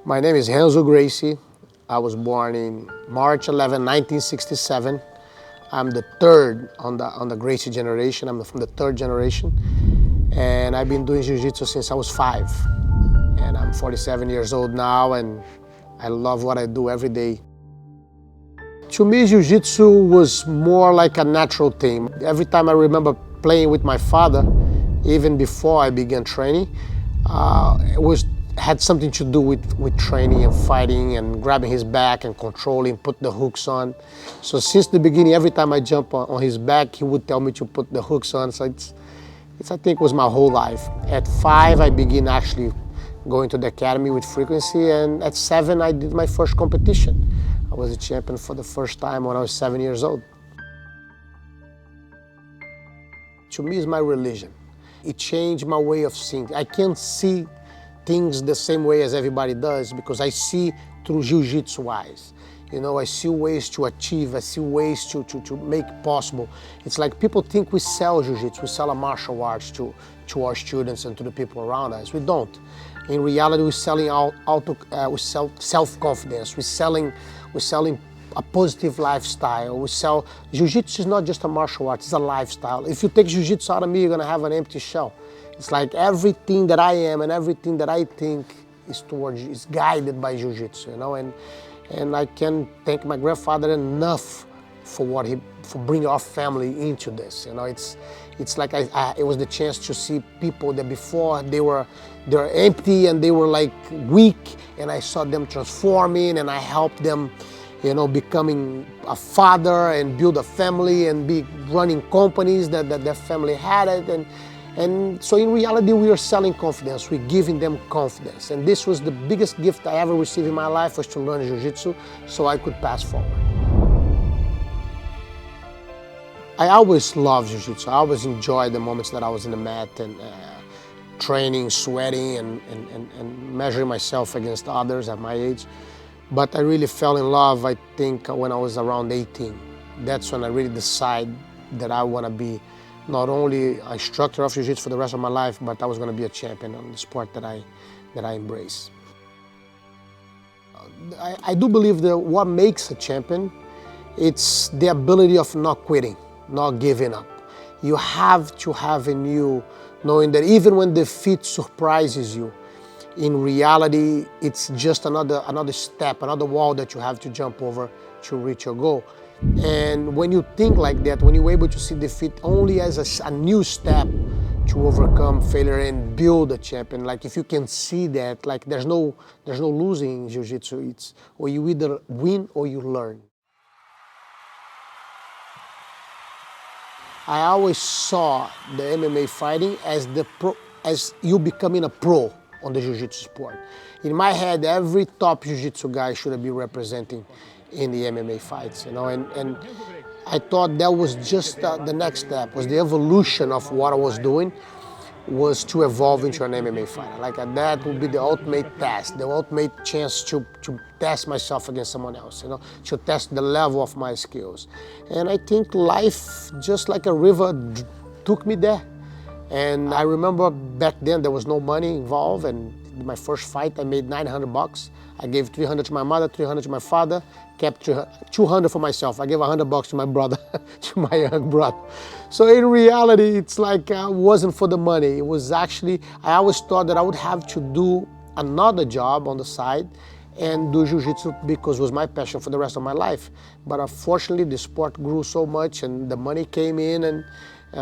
My name is Renzo Gracie. I was born in March 11, 1967. I'm the third on the Gracie generation. I'm from the third generation. And I've been doing Jiu-Jitsu since I was 5. And I'm 47 years old now, and I love what I do every day. To me, Jiu-Jitsu was more like a natural thing. Every time I remember playing with my father, even before I began training, had something to do with training and fighting and grabbing his back and controlling, put the hooks on. So since the beginning, every time I jump on his back, he would tell me to put the hooks on. So I think it was my whole life. At 5, I began actually going to the academy with frequency, and at 7, I did my first competition. I was a champion for the first time when I was 7 years old. To me, it's my religion. It changed my way of seeing. I can't see things the same way as everybody does because I see through Jiu-Jitsu eyes. You know, I see ways to achieve, I see ways to make possible. It's like people think we sell Jiu-Jitsu, we sell a martial arts to our students and to the people around us. We don't. In reality, we're selling we sell self-confidence. We're selling a positive lifestyle. We sell Jiu-Jitsu is not just a martial art; it's a lifestyle. If you take Jiu-Jitsu out of me, you're gonna have an empty shell. It's like everything that I am and everything that I think is guided by Jiu-Jitsu, you know. And I can thank my grandfather enough for bringing our family into this. You know, it's like it was the chance to see people that before they were empty and they were like weak, and I saw them transforming, and I helped them, you know, becoming a father and build a family and be running companies that their family had it. And so in reality, we are selling confidence, we're giving them confidence. And this was the biggest gift I ever received in my life, was to learn Jiu-Jitsu so I could pass forward. I always loved Jiu-Jitsu. I always enjoyed the moments that I was in the mat and training, sweating, and measuring myself against others at my age. But I really fell in love, I think, when I was around 18. That's when I really decided that I want to be not only a instructor of Jiu-Jitsu for the rest of my life, but I was going to be a champion on the sport that I embrace. I do believe that what makes a champion, it's the ability of not quitting, not giving up. You have to have in you knowing that even when defeat surprises you, in reality, it's just another step, another wall that you have to jump over to reach your goal. And when you think like that, when you're able to see defeat only as a new step to overcome failure and build a champion, like if you can see that, like there's no losing in Jiu-Jitsu. It's or you either win or you learn. I always saw the MMA fighting as as you becoming a pro on the Jiu-Jitsu sport. In my head, every top Jiu-Jitsu guy should be representing in the MMA fights, you know, and I thought that was just the next step, was the evolution of what I was doing, was to evolve into an MMA fighter. Like that would be the ultimate test, the ultimate chance to test myself against someone else, you know, to test the level of my skills. And I think life, just like a river, took me there. And I remember back then there was no money involved, and my first fight I made $900. I gave 300 to my mother, 300 to my father, kept 200 for myself. I gave $100 to my brother, to my young brother. So in reality, it's like it wasn't for the money. It was actually, I always thought that I would have to do another job on the side and do Jiu-Jitsu because it was my passion for the rest of my life. But unfortunately, the sport grew so much and the money came in, and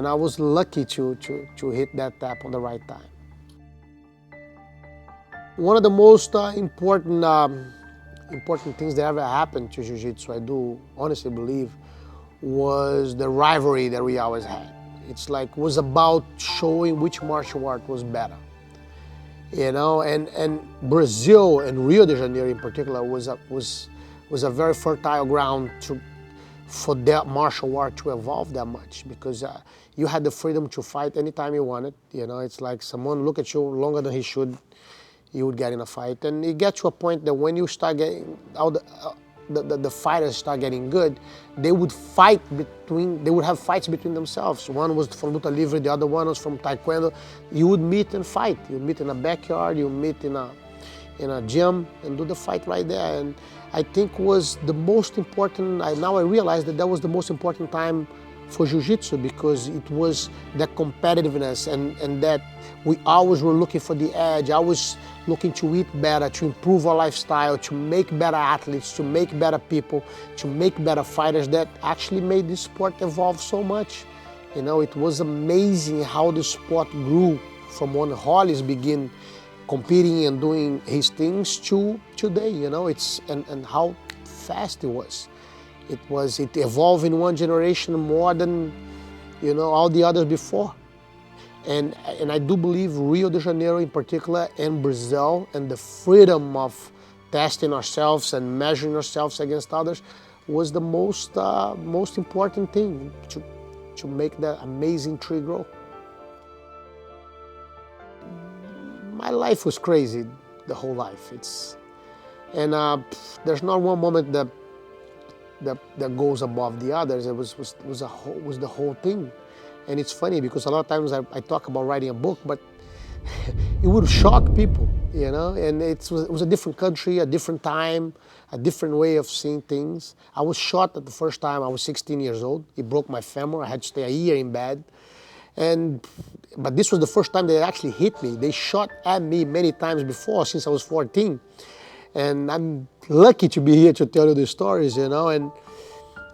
I was lucky to hit that tap on the right time. One of the most important things that ever happened to Jiu-Jitsu, I do honestly believe, was the rivalry that we always had. It's like, was about showing which martial art was better. You know, and Brazil and Rio de Janeiro in particular was a very fertile ground for that martial art to evolve that much, because you had the freedom to fight anytime you wanted. You know, it's like someone look at you longer than he should, you would get in a fight. And it gets to a point that when you start getting the fighters start getting good, they would have fights between themselves. One was from Luta Livre, the other one was from Taekwondo. You would meet and fight. You would meet in a backyard, you would meet in in a gym and do the fight right there. And I think was the most important, now I realize that was the most important time for Jiu-Jitsu, because it was the competitiveness and that we always were looking for the edge, always looking to eat better, to improve our lifestyle, to make better athletes, to make better people, to make better fighters, that actually made this sport evolve so much. You know, it was amazing how the sport grew from when Hollis began competing and doing his things to today, you know, and how fast it was. It evolved in one generation more than, you know, all the others before. And I do believe Rio de Janeiro in particular, and Brazil, and the freedom of testing ourselves and measuring ourselves against others was the most important thing to make that amazing tree grow. My life was crazy, the whole life. There's not one moment that goes above the others. It was the whole thing. And it's funny because a lot of times I talk about writing a book, but it would shock people, you know. And it was a different country, a different time, a different way of seeing things. I was shot at the first time. I was 16 years old. It broke my femur. I had to stay a year in bed. But this was the first time they actually hit me. They shot at me many times before, since I was 14. And I'm lucky to be here to tell you the stories, you know, and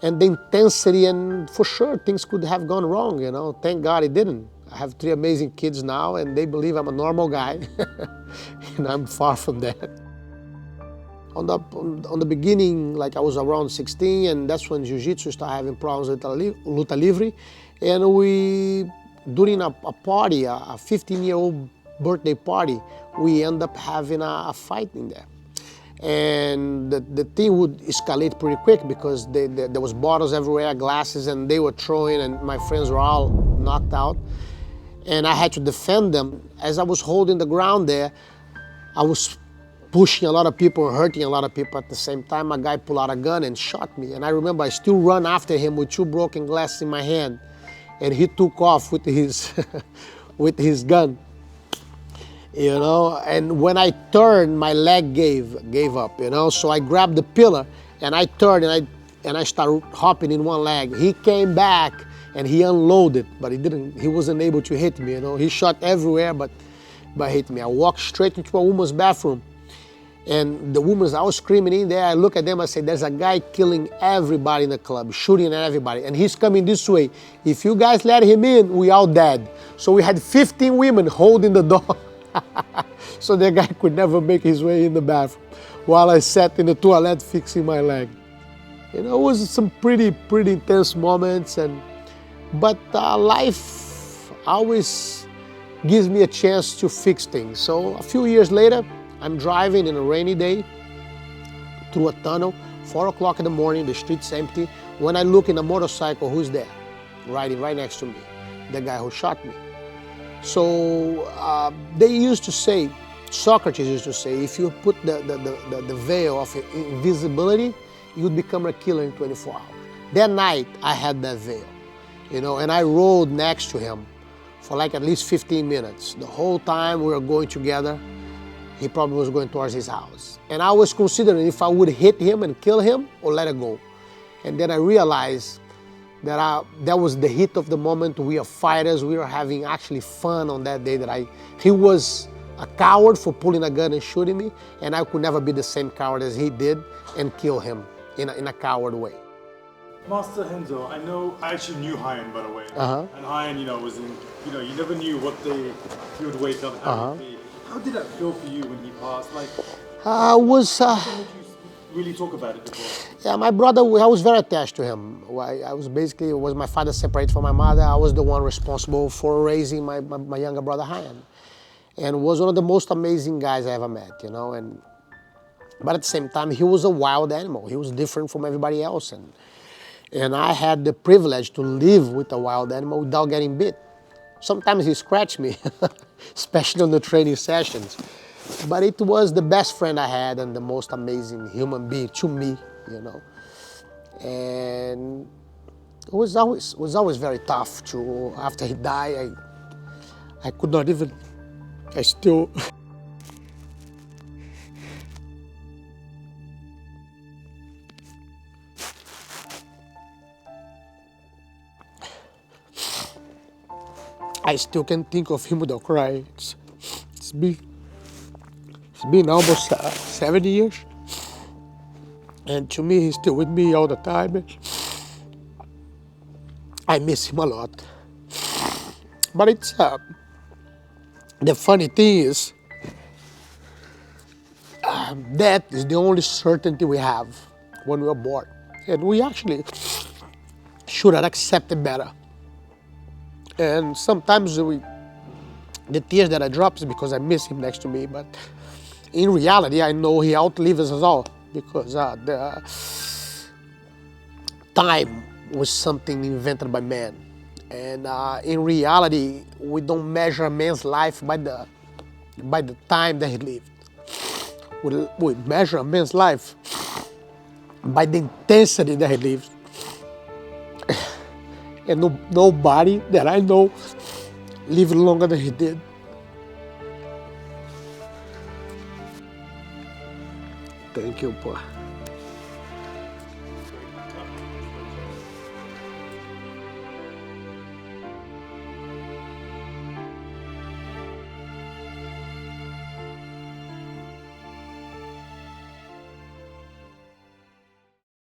the intensity, and for sure things could have gone wrong, you know. Thank God it didn't. I have 3 amazing kids now, and they believe I'm a normal guy, and I'm far from that. On the beginning, like I was around 16, and that's when Jiu-Jitsu started having problems with Luta Livre, and during a party, a 15-year-old birthday party, we end up having a fight in there. And the thing would escalate pretty quick because there was bottles everywhere, glasses, and they were throwing, and my friends were all knocked out. And I had to defend them. As I was holding the ground there, I was pushing a lot of people and hurting a lot of people at the same time. A guy pulled out a gun and shot me. And I remember I still run after him with 2 broken glasses in my hand. And he took off with his, with his gun. You know, and when I turned, my leg gave up, you know, so I grabbed the pillar and I turned and I started hopping in one leg. He came back and he unloaded, but he wasn't able to hit me, you know. He shot everywhere but hit me. I walked straight into a woman's bathroom, and the women, I was screaming in there. I look at them, I say, there's a guy killing everybody in the club, shooting at everybody, and he's coming this way. If you guys let him in, we all dead. So we had 15 women holding the door. So the guy could never make his way in the bathroom while I sat in the toilet fixing my leg. You know, it was some pretty intense moments, but life always gives me a chance to fix things. So a few years later, I'm driving in a rainy day through a tunnel, 4 o'clock in the morning, the street's empty. When I look in a motorcycle, who's there? Riding right next to me, the guy who shot me. So they used to say, Socrates used to say, if you put the veil of invisibility, you'd become a killer in 24 hours. That night, I had that veil, you know, and I rode next to him for like at least 15 minutes. The whole time we were going together, he probably was going towards his house. And I was considering if I would hit him and kill him or let it go. And then I realized that was the heat of the moment. We are fighters. We were having actually fun on that day. He was a coward for pulling a gun and shooting me, and I could never be the same coward as he did and kill him in a coward way. Master Renzo, I actually knew Hyan, by the way. And Hyan, you know, you never knew he would wake up, how would be. How did that feel for you when he passed? Like, really talk about it before? Yeah, my brother, I was very attached to him. I was basically, was my father separated from my mother. I was the one responsible for raising my younger brother, Hyan. And was one of the most amazing guys I ever met, you know. But at the same time, he was a wild animal. He was different from everybody else. And I had the privilege to live with a wild animal without getting bit. Sometimes he scratched me, especially on the training sessions. But it was the best friend I had and the most amazing human being to me, you know. And it was always very tough to, after he died, I could not even, I still, I still can think of him without crying. It's been, it's been almost 70 years. And to me, he's still with me all the time. I miss him a lot. But it's, the funny thing is, that is the only certainty we have when we are born. And we actually should have accepted better. And sometimes the tears that I drop is because I miss him next to me. But in reality, I know he outlives us all, because the time was something invented by man. And in reality, we don't measure a man's life by the time that he lived. We measure a man's life by the intensity that he lived. And nobody that I know lived longer than he did. Thank you, boy.